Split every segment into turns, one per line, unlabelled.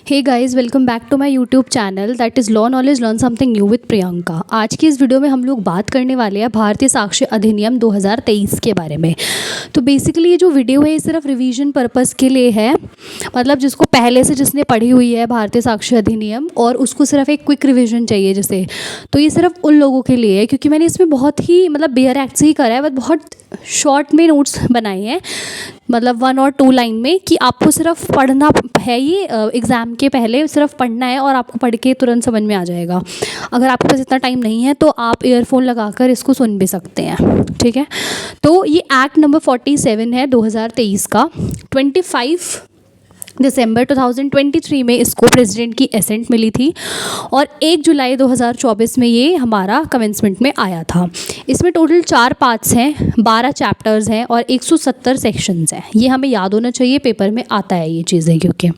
Hey guys, welcome back to my YouTube channel that is law knowledge learn something new with Priyanka. आज की इस video में हम लोग बात करने वाले हैं भारतीय साक्ष्य अधिनियम 2023 के बारे में। तो बेसिकली ये जो वीडियो है ये सिर्फ रिवीजन पर्पस के लिए है, मतलब जिसको पहले से जिसने पढ़ी हुई है भारतीय साक्ष्य अधिनियम और उसको सिर्फ एक क्विक रिवीजन चाहिए जिसे, तो ये सिर्फ उन लोगों के लिए है क्योंकि मैंने इसमें बहुत ही मतलब बेयर एक्ट से ही करा है, बट बहुत शॉर्ट में नोट्स बनाए हैं, मतलब 1 और 2 लाइन में, कि आपको सिर्फ पढ़ना है। ये एग्ज़ाम के पहले सिर्फ पढ़ना है और आपको पढ़ के तुरंत समझ में आ जाएगा। अगर आपके पास इतना टाइम नहीं है तो आप ईयरफोन लगाकर इसको सुन भी सकते हैं, ठीक है। तो ये एक्ट नंबर 47 है 2023 का। 25 दिसंबर 2023 में इसको प्रेसिडेंट की एसेंट मिली थी और 1 जुलाई 2024 में ये हमारा कमेंसमेंट में आया था। इसमें टोटल 4 पार्ट्स हैं, 12 चैप्टर्स हैं और 170 सेक्शंस हैं। ये हमें याद होना चाहिए, पेपर में आता है ये चीज़ें क्योंकि,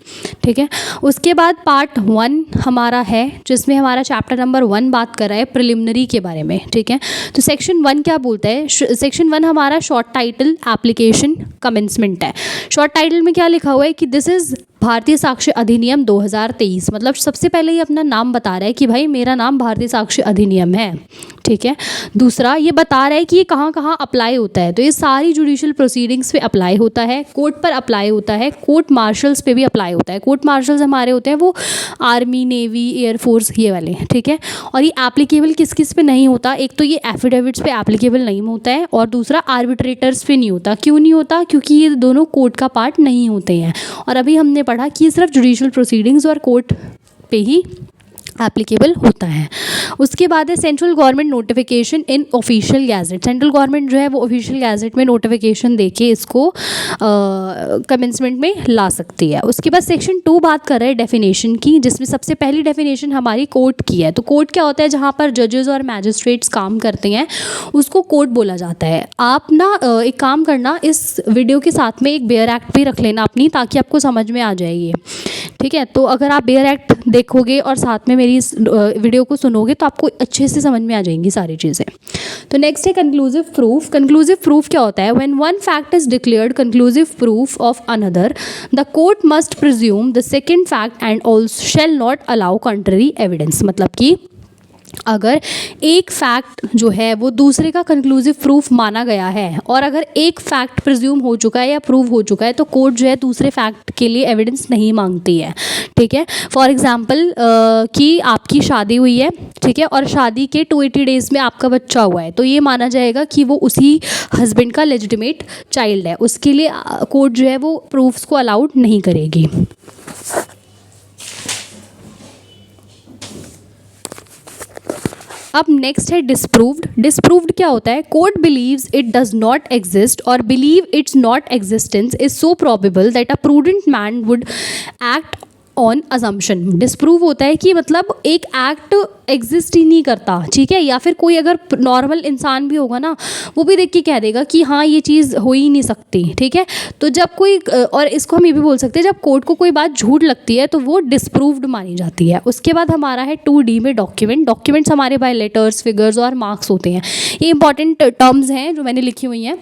ठीक है। उसके बाद पार्ट 1 हमारा है जिसमें हमारा चैप्टर नंबर 1 बात कर रहा है प्रिलिमिनरी के बारे में, ठीक है। तो सेक्शन 1 क्या बोलता है? सेक्शन 1 हमारा शॉर्ट टाइटल एप्लीकेशन कमेंसमेंट है। शॉर्ट टाइटल में क्या लिखा हुआ है कि दिस इज़ भारतीय साक्ष्य अधिनियम 2023, मतलब सबसे पहले ये अपना नाम बता रहा है कि भाई मेरा नाम भारतीय साक्ष्य अधिनियम है, ठीक है। दूसरा ये बता रहा है कि ये कहाँ कहाँ अप्लाई होता है, तो ये सारी जुडिशियल प्रोसीडिंग्स पे अप्लाई होता है, कोर्ट पर अप्लाई होता है, कोर्ट मार्शल्स पे भी अप्लाई होता है। कोर्ट मार्शल्स हमारे होते हैं वो आर्मी, नेवी, एयरफोर्स, ये वाले, ठीक है। और ये एप्लीकेबल किस किस पे नहीं होता? एक तो ये एफिडेविट्स पे एप्लीकेबल नहीं होता है और दूसरा आर्बिट्रेटर्स पे नहीं होता। क्यों नहीं होता? क्योंकि ये दोनों कोर्ट का पार्ट नहीं होते हैं। और अभी हमने पढ़ा कि ये सिर्फ जुडिशियल प्रोसीडिंग्स और कोर्ट पे ही एप्लीकेबल होता है। उसके बाद है सेंट्रल गवर्नमेंट नोटिफिकेशन इन ऑफिशियल गैजेट। सेंट्रल गवर्नमेंट जो है वो ऑफिशियल गैजेट में नोटिफिकेशन देके इसको कमेंसमेंट में ला सकती है। उसके बाद सेक्शन 2 बात कर रहे हैं डेफिनेशन की, जिसमें सबसे पहली डेफिनेशन हमारी कोर्ट की है। तो कोर्ट क्या होता है? जहाँ पर जजेस और मैजिस्ट्रेट्स काम करते हैं उसको कोर्ट बोला जाता है। आप ना एक काम करना, इस वीडियो के साथ में एक बेयर एक्ट भी रख लेना अपनी, ताकि आपको समझ में आ जाएगी, ठीक है। तो अगर आप बेयर एक्ट देखोगे और साथ में मेरी इस वीडियो को सुनोगे तो आपको अच्छे से समझ में आ जाएंगी सारी चीज़ें। तो नेक्स्ट है कंक्लूसिव प्रूफ। कंक्लूसिव प्रूफ क्या होता है? When one fact is declared conclusive proof of another, the court must presume the second fact and also shall not allow country evidence. मतलब कि अगर एक फैक्ट जो है वो दूसरे का कंक्लूसिव प्रूफ माना गया है और अगर एक फैक्ट प्रिज्यूम हो चुका है या प्रूव हो चुका है तो कोर्ट जो है दूसरे फैक्ट के लिए एविडेंस नहीं मांगती है, ठीक है। फॉर एग्जांपल कि आपकी शादी हुई है, ठीक है, और शादी के 280 डेज़ में आपका बच्चा हुआ है, तो ये माना जाएगा कि वो उसी हस्बैंड का लेजिटिमेट चाइल्ड है। उसके लिए कोर्ट जो है वो प्रूफ्स को अलाउड नहीं करेगी। अब नेक्स्ट है डिस्प्रूव्ड। डिस्प्रूव्ड क्या होता है? Court believes it does not exist और believe its not existence is so probable that a prudent man would act on assumption. Disprove होता है कि मतलब एक एक्ट एग्जिस्ट ही नहीं करता, ठीक है, या फिर कोई अगर नॉर्मल इंसान भी होगा ना वो भी देख के कह देगा कि हाँ ये चीज़ हो ही नहीं सकती, ठीक है। तो जब कोई, और इसको हम ये भी बोल सकते हैं, जब कोर्ट को कोई बात झूठ लगती है तो वो डिस्प्रूव्ड मानी जाती है। उसके बाद हमारा है 2D में डॉक्यूमेंट। डॉक्यूमेंट्स हमारे बाय लेटर्स, फिगर्स और मार्क्स होते हैं। ये इंपॉर्टेंट टर्म्स हैं जो मैंने लिखी हुई हैं,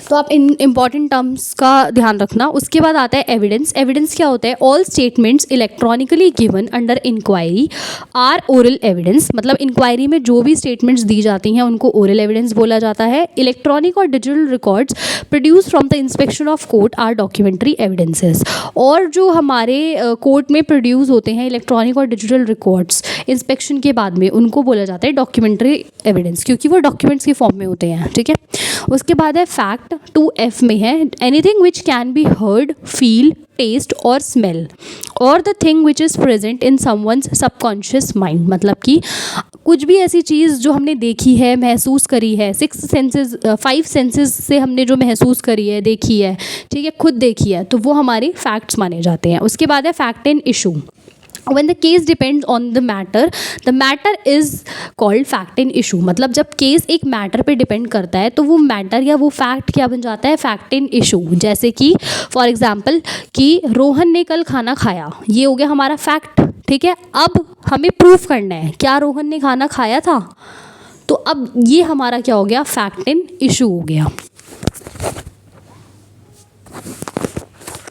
तो आप इन इंपॉर्टेंट टर्म्स का ध्यान रखना। उसके बाद आता है एविडेंस। एविडेंस क्या होता है? All statements electronically given under inquiry are oral evidence. मतलब इंक्वायरी में जो भी स्टेटमेंट्स दी जाती हैं उनको ओरल एविडेंस बोला जाता है। इलेक्ट्रॉनिक और digital records produce from the inspection of court are documentary evidences. और जो हमारे कोर्ट में प्रोड्यूस होते हैं इलेक्ट्रॉनिक और डिजिटल रिकॉर्ड्स इंस्पेक्शन के बाद में, उनको बोला जाता है डॉक्यूमेंट्री एविडेंस, क्योंकि वो डॉक्यूमेंट्स के फॉर्म में होते हैं, ठीक है। उसके बाद है फैक्ट, 2F में है anything which can be heard, feel, taste और स्मेल और the thing which is present in someone's subconscious mind. मतलब कि कुछ भी ऐसी चीज़ जो हमने देखी है, महसूस करी है, 5 सेंसेस से हमने जो महसूस करी है, देखी है, ठीक है, खुद देखी है, तो वो हमारे फैक्ट्स माने जाते हैं। उसके बाद है fact in issue. When the case depends on the matter is called fact in issue। मतलब जब केस एक मैटर पे डिपेंड करता है तो वो मैटर या वो फैक्ट क्या बन जाता है? Fact in issue. जैसे कि फॉर एग्जांपल कि रोहन ने कल खाना खाया, ये हो गया हमारा फैक्ट, ठीक है। अब हमें प्रूफ करना है क्या रोहन ने खाना खाया था, तो अब ये हमारा क्या हो गया? फैक्ट इन इशू हो गया।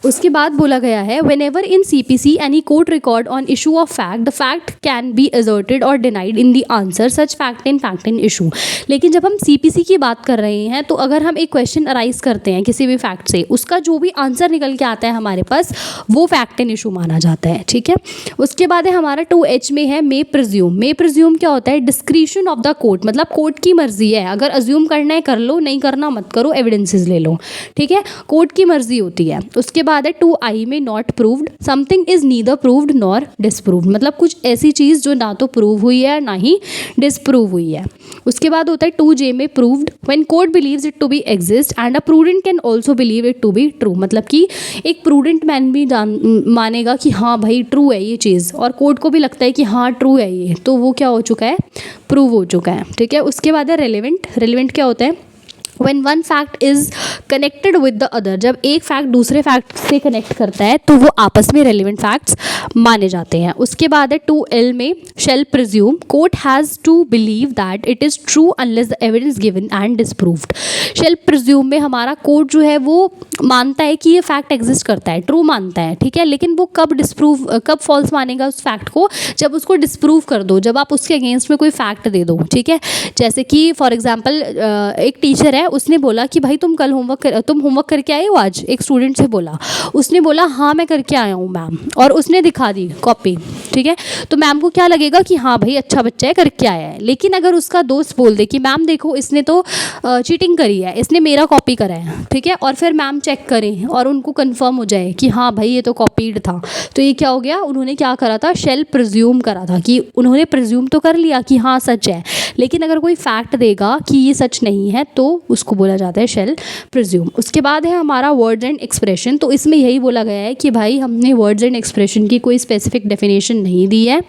उसके बाद बोला गया है whenever in CPC any court record on issue of fact the fact can be asserted और denied in the answer such fact in issue. लेकिन जब हम CPC की बात कर रहे हैं तो अगर हम एक क्वेश्चन अराइज करते हैं किसी भी फैक्ट से, उसका जो भी आंसर निकल के आता है हमारे पास वो फैक्ट इन इशू माना जाता है। ठीक है, उसके बाद है हमारा 2H में है मे प्रिज्यूम। मे प्रिज्यूम क्या होता है? डिस्क्रिशन ऑफ द कोर्ट, मतलब कोर्ट की मर्जी है, अगर अज्यूम करना है कर लो, नहीं करना मत करो, एविडेंसेस ले लो। ठीक है, कोर्ट की मर्जी होती है। उसके बाद है 2I में not proved, something is neither proved nor disproved, मतलब कुछ ऐसी चीज़ जो ना तो प्रूव हुई है ना ही डिसप्रूव हुई है। उसके बाद होता है 2J में proved, when court believes it to be exist and a prudent can also believe it to be true, मतलब कि एक प्रूडेंट मैन भी मानेगा कि हाँ भाई ट्रू है ये चीज़, और कोर्ट को भी लगता है कि हाँ ट्रू है ये, तो वो क्या हो चुका है? प्रूव हो चुका है। ठीक है, उसके बाद है रेलेवेंट। रेलेवेंट क्या होता है? When one fact is connected with the other, जब एक फैक्ट दूसरे फैक्ट से कनेक्ट करता है तो वो आपस में रेलिवेंट फैक्ट्स माने जाते हैं। उसके बाद है 2L में shall presume, court has to believe that it is true unless the evidence given and disproved। shall presume में हमारा कोर्ट जो है वो मानता है कि ये फैक्ट एग्जिस्ट करता है, ट्रू मानता है। ठीक है, लेकिन वो कब फॉल्स मानेगा उस फैक्ट को? जब उसको डिस्प्रूव कर दो, जब आप उसके अगेंस्ट में कोई फैक्ट दे दो। ठीक है, जैसे कि फॉर एग्जाम्पल एक टीचर है, उसने बोला कि भाई तुम कल होमवर्क करके आए हो आज, एक स्टूडेंट से बोला, उसने बोला हाँ मैं करके आया हूँ मैम, और उसने दिखा दी कॉपी। ठीक है, तो मैम को क्या लगेगा कि हाँ भाई अच्छा बच्चा है, करके आया है। लेकिन अगर उसका दोस्त बोल दे कि मैम देखो इसने तो चीटिंग करी है, इसने मेरा कॉपी करा है, ठीक है, और फिर मैम चेक करें और उनको कंफर्म हो जाए कि हाँ भाई ये तो कॉपीड था, तो ये क्या हो गया? उन्होंने क्या करा था? शेल प्रिज्यूम करा था, कि उन्होंने प्रिज्यूम तो कर लिया कि हाँ सच है, लेकिन अगर कोई फैक्ट देगा कि ये सच नहीं है तो उसको बोला जाता है शेल प्रिज्यूम। उसके बाद है हमारा वर्ड्स एंड एक्सप्रेशन। तो इसमें यही बोला गया है कि भाई हमने वर्ड्स एंड एक्सप्रेशन की कोई स्पेसिफिक डेफिनेशन नहीं दी है,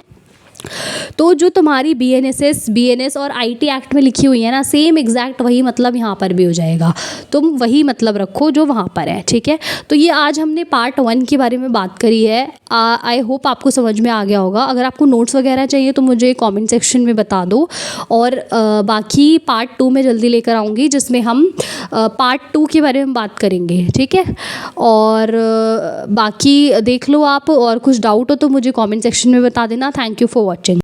तो जो तुम्हारी BNS और IT एक्ट में लिखी हुई है ना, सेम एग्जैक्ट वही मतलब यहाँ पर भी हो जाएगा, तुम वही मतलब रखो जो वहाँ पर है। ठीक है, तो ये आज हमने पार्ट 1 के बारे में बात करी है। आई होप आपको समझ में आ गया होगा। अगर आपको नोट्स वगैरह चाहिए तो मुझे कमेंट सेक्शन में बता दो, और बाकी पार्ट 2 में जल्दी लेकर आऊँगी, जिसमें हम पार्ट 2 के बारे में बात करेंगे। ठीक है, और बाकी देख लो आप, और कुछ डाउट हो तो मुझे कमेंट सेक्शन में बता देना। Thank you for watching.